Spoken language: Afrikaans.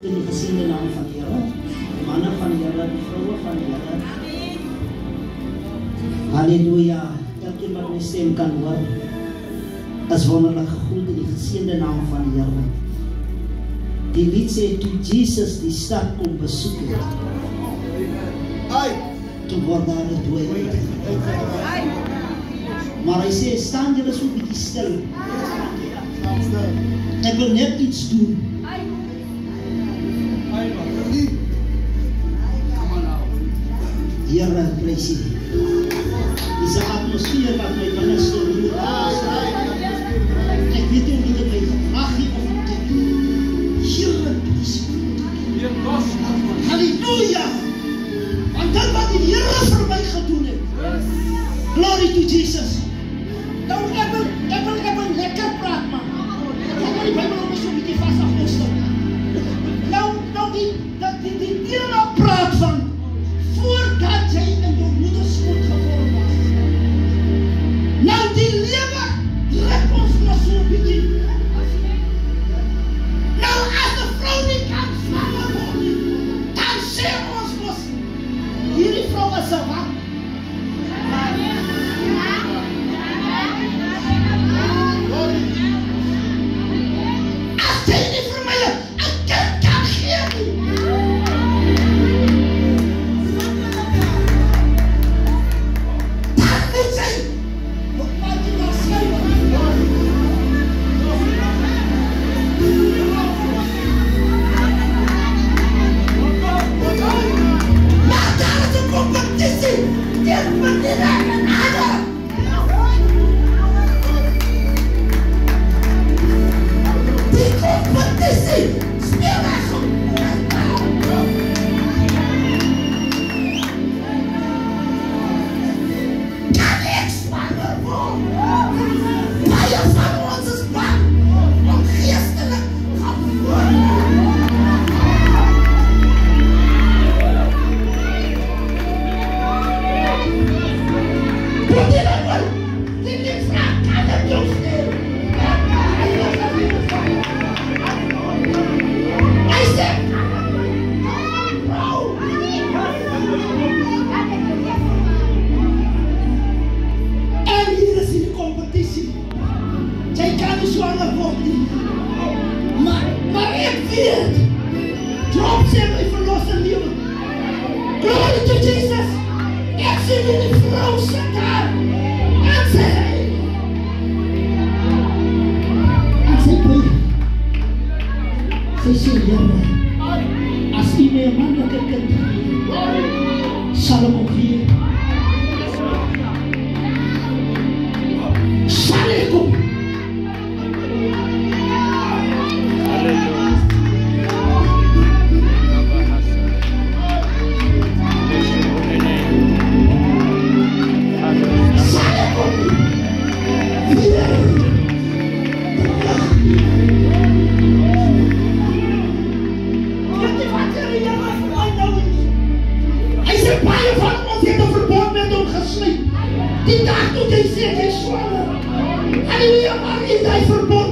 In die gesiende naam van die Here, manne van die Here, vroue van die Here. Halleluja. Elkeen wat my stem kan hoor, is wonderlik gegroet in die gesiende naam van die Here. Die lied sê, toe Jesus die stad kom besoek het, toe word daar 'n dooie. Maar hy sê, staan julle so 'n bietjie stil. Ek wil net iets doen. Here, prys U. Dis 'n atmosfeer wat my binne stoor. Ek weet nie hoe dit my gevraag het of dit. Here, prys U. Halleluja! Want dit wat die Here vir my gedoen het. Glory to Jesus. Nou ek wil lekker praat, man. Ek wil die Bybel op so 'n bietjie vas afstel. Nou die tema praat van voordat jy in jou moederskoot gebore was. Nou die lewe druk ons nog so 'n bietjie. Nou as 'n vrou nie kan swanger word nie, dan sê ons mos, hierdie vrou is 'n wat? As jy nie vir my 'n kind kan gee nie, die dag toe jy sê jy swanger. Halleluja, maar is hy verbonden?